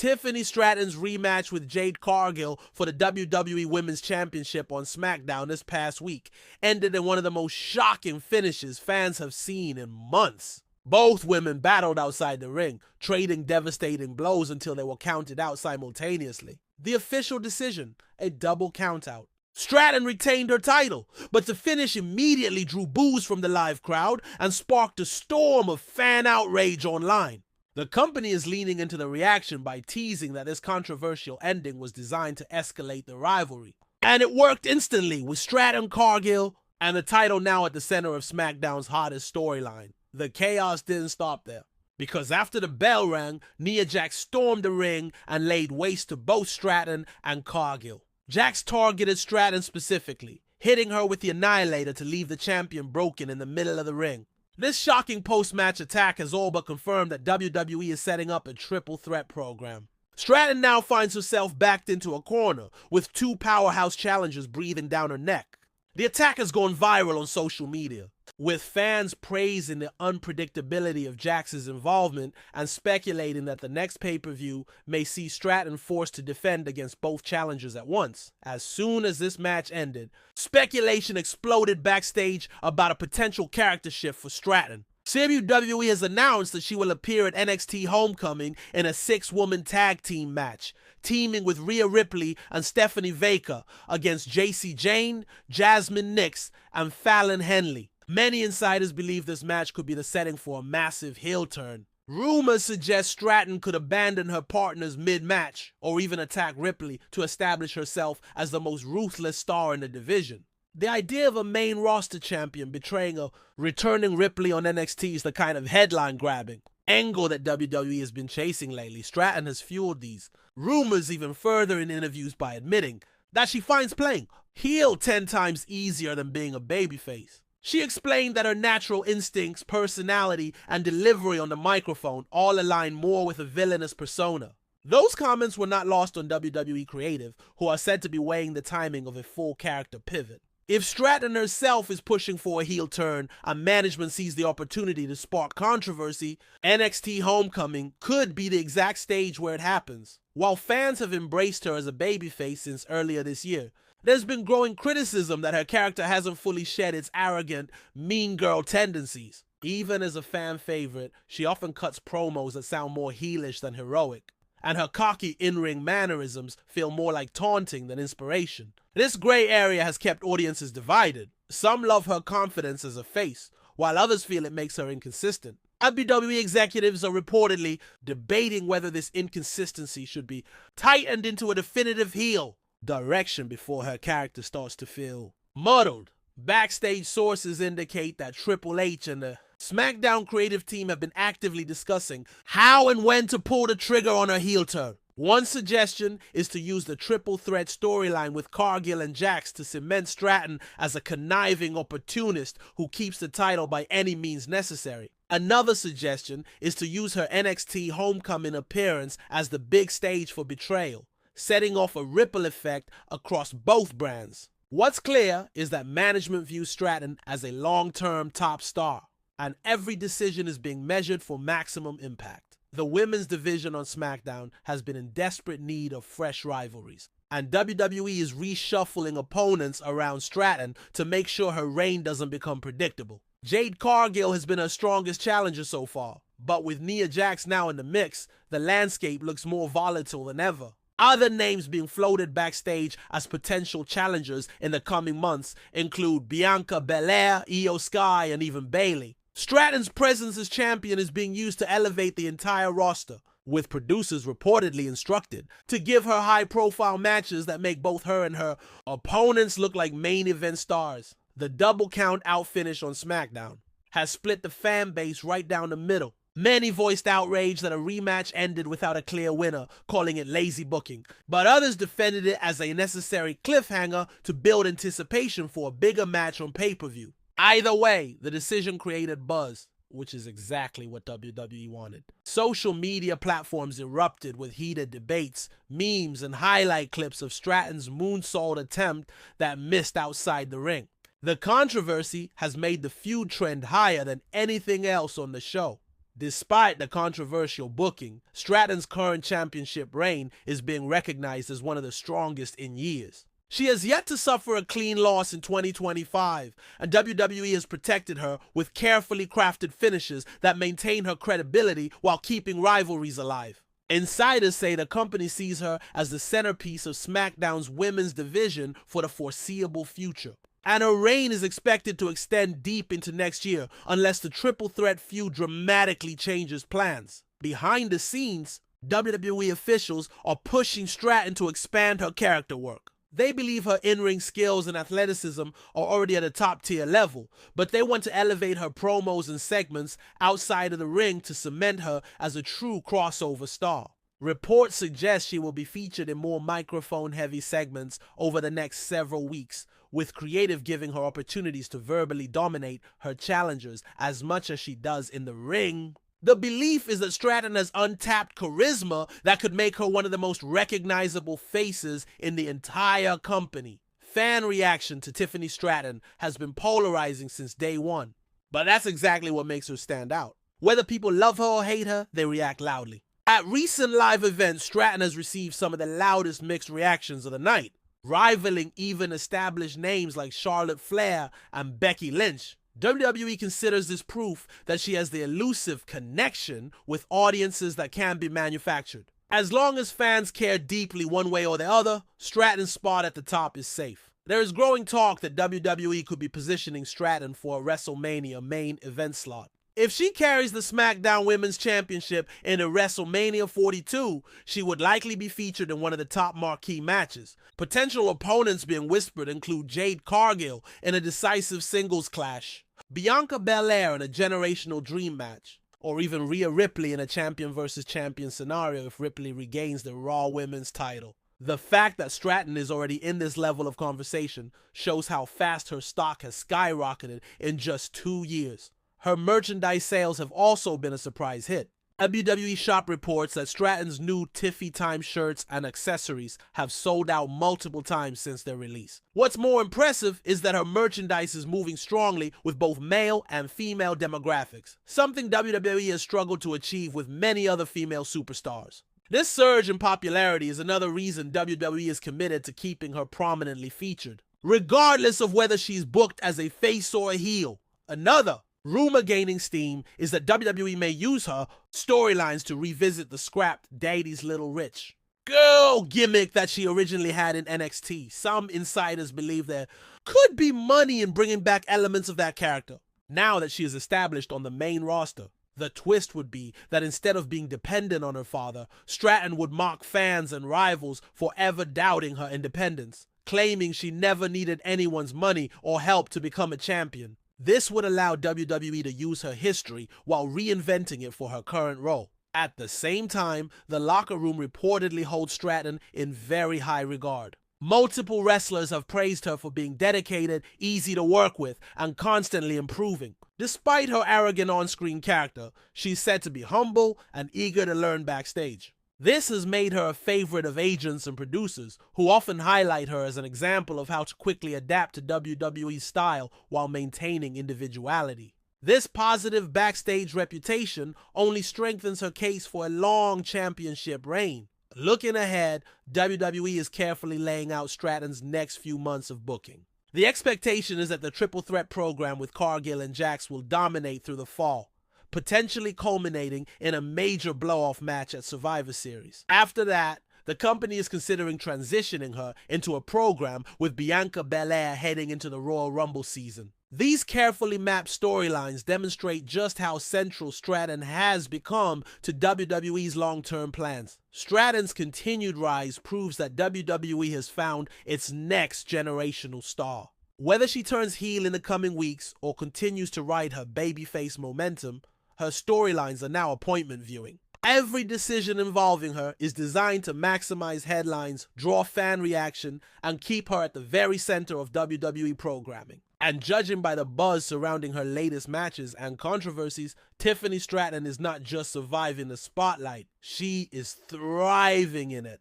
Tiffany Stratton's rematch with Jade Cargill for the WWE Women's Championship on SmackDown this past week ended in one of the most shocking finishes fans have seen in months. Both women battled outside the ring, trading devastating blows until they were counted out simultaneously. The official decision, a double countout. Stratton retained her title, but the finish immediately drew boos from the live crowd and sparked a storm of fan outrage online. The company is leaning into the reaction by teasing that this controversial ending was designed to escalate the rivalry. And it worked instantly, with Stratton, Cargill, and the title now at the center of SmackDown's hottest storyline. The chaos didn't stop there, because after the bell rang, Nia Jax stormed the ring and laid waste to both Stratton and Cargill. Jax targeted Stratton specifically, hitting her with the Annihilator to leave the champion broken in the middle of the ring. This shocking post-match attack has all but confirmed that WWE is setting up a triple threat program. Stratton now finds herself backed into a corner, with two powerhouse challengers breathing down her neck. The attack has gone viral on social media, with fans praising the unpredictability of Jax's involvement and speculating that the next pay-per-view may see Stratton forced to defend against both challengers at once. As soon as this match ended, speculation exploded backstage about a potential character shift for Stratton. WWE has announced that she will appear at NXT Homecoming in a 6-woman tag team match, teaming with Rhea Ripley and Stephanie Baker against JC Jane, Jasmine Nix, and Fallon Henley. Many insiders believe this match could be the setting for a massive heel turn. Rumors suggest Stratton could abandon her partners mid-match, or even attack Ripley to establish herself as the most ruthless star in the division. The idea of a main roster champion betraying a returning Ripley on NXT is the kind of headline-grabbing angle that WWE has been chasing lately. Stratton has fueled these rumors even further in interviews by admitting that she finds playing heel 10 times easier than being a babyface. She explained that her natural instincts, personality, and delivery on the microphone all align more with a villainous persona. Those comments were not lost on WWE Creative, who are said to be weighing the timing of a full character pivot. If Stratton herself is pushing for a heel turn and management sees the opportunity to spark controversy, NXT Homecoming could be the exact stage where it happens. While fans have embraced her as a babyface since earlier this year, there's been growing criticism that her character hasn't fully shed its arrogant, mean girl tendencies. Even as a fan favorite, she often cuts promos that sound more heelish than heroic, and her cocky in-ring mannerisms feel more like taunting than inspiration. This gray area has kept audiences divided. Some love her confidence as a face, while others feel it makes her inconsistent. WWE executives are reportedly debating whether this inconsistency should be tightened into a definitive heel direction before her character starts to feel muddled. Backstage sources indicate that Triple H and the SmackDown creative team have been actively discussing how and when to pull the trigger on her heel turn. One suggestion is to use the triple threat storyline with Cargill and Jax to cement Stratton as a conniving opportunist who keeps the title by any means necessary. Another suggestion is to use her NXT Homecoming appearance as the big stage for betrayal, setting off a ripple effect across both brands. What's clear is that management views Stratton as a long-term top star, and every decision is being measured for maximum impact. The women's division on SmackDown has been in desperate need of fresh rivalries, and WWE is reshuffling opponents around Stratton to make sure her reign doesn't become predictable. Jade Cargill has been her strongest challenger so far, but with Nia Jax now in the mix, the landscape looks more volatile than ever. Other names being floated backstage as potential challengers in the coming months include Bianca Belair, Io Sky, and even Bayley. Stratton's presence as champion is being used to elevate the entire roster, with producers reportedly instructed to give her high-profile matches that make both her and her opponents look like main event stars. The double count out finish on SmackDown has split the fan base right down the middle. Many voiced outrage that a rematch ended without a clear winner, calling it lazy booking, but others defended it as a necessary cliffhanger to build anticipation for a bigger match on pay-per-view. Either way, the decision created buzz, which is exactly what WWE wanted. Social media platforms erupted with heated debates, memes, and highlight clips of Stratton's moonsault attempt that missed outside the ring. The controversy has made the feud trend higher than anything else on the show. Despite the controversial booking, Stratton's current championship reign is being recognized as one of the strongest in years. She has yet to suffer a clean loss in 2025, and WWE has protected her with carefully crafted finishes that maintain her credibility while keeping rivalries alive. Insiders say the company sees her as the centerpiece of SmackDown's women's division for the foreseeable future. And her reign is expected to extend deep into next year unless the triple threat feud dramatically changes plans. Behind the scenes, WWE officials are pushing Stratton to expand her character work. They believe her in-ring skills and athleticism are already at a top-tier level, but they want to elevate her promos and segments outside of the ring to cement her as a true crossover star. Reports suggest she will be featured in more microphone-heavy segments over the next several weeks, with creative giving her opportunities to verbally dominate her challengers as much as she does in the ring. The belief is that Stratton has untapped charisma that could make her one of the most recognizable faces in the entire company. Fan reaction to Tiffany Stratton has been polarizing since day one, but that's exactly what makes her stand out. Whether people love her or hate her, they react loudly. At recent live events, Stratton has received some of the loudest mixed reactions of the night, rivaling even established names like Charlotte Flair and Becky Lynch. WWE considers this proof that she has the elusive connection with audiences that can be manufactured. As long as fans care deeply one way or the other, Stratton's spot at the top is safe. There is growing talk that WWE could be positioning Stratton for a WrestleMania main event slot. If she carries the SmackDown Women's Championship into WrestleMania 42, she would likely be featured in one of the top marquee matches. Potential opponents being whispered include Jade Cargill in a decisive singles clash, Bianca Belair in a generational dream match, or even Rhea Ripley in a champion versus champion scenario if Ripley regains the Raw Women's title. The fact that Stratton is already in this level of conversation shows how fast her stock has skyrocketed in just 2 years. Her merchandise sales have also been a surprise hit. WWE Shop reports that Stratton's new Tiffy Time shirts and accessories have sold out multiple times since their release. What's more impressive is that her merchandise is moving strongly with both male and female demographics, something WWE has struggled to achieve with many other female superstars. This surge in popularity is another reason WWE is committed to keeping her prominently featured, regardless of whether she's booked as a face or a heel. Another rumor gaining steam is that WWE may use her storylines to revisit the scrapped Daddy's Little Rich girl gimmick that she originally had in NXT. Some insiders believe there could be money in bringing back elements of that character now that she is established on the main roster. The twist would be that instead of being dependent on her father, Stratton would mock fans and rivals for ever doubting her independence, claiming she never needed anyone's money or help to become a champion. This would allow WWE to use her history while reinventing it for her current role. At the same time, the locker room reportedly holds Stratton in very high regard. Multiple wrestlers have praised her for being dedicated, easy to work with, and constantly improving. Despite her arrogant on-screen character, she's said to be humble and eager to learn backstage. This has made her a favorite of agents and producers, who often highlight her as an example of how to quickly adapt to WWE's style while maintaining individuality. This positive backstage reputation only strengthens her case for a long championship reign. Looking ahead, WWE is carefully laying out Stratton's next few months of booking. The expectation is that the triple threat program with Cargill and Jax will dominate through the fall, potentially culminating in a major blow-off match at Survivor Series. After that, the company is considering transitioning her into a program with Bianca Belair heading into the Royal Rumble season. These carefully mapped storylines demonstrate just how central Stratton has become to WWE's long-term plans. Stratton's continued rise proves that WWE has found its next generational star. Whether she turns heel in the coming weeks or continues to ride her babyface momentum, her storylines are now appointment viewing. Every decision involving her is designed to maximize headlines, draw fan reaction, and keep her at the very center of WWE programming. And judging by the buzz surrounding her latest matches and controversies, Tiffany Stratton is not just surviving the spotlight, she is thriving in it.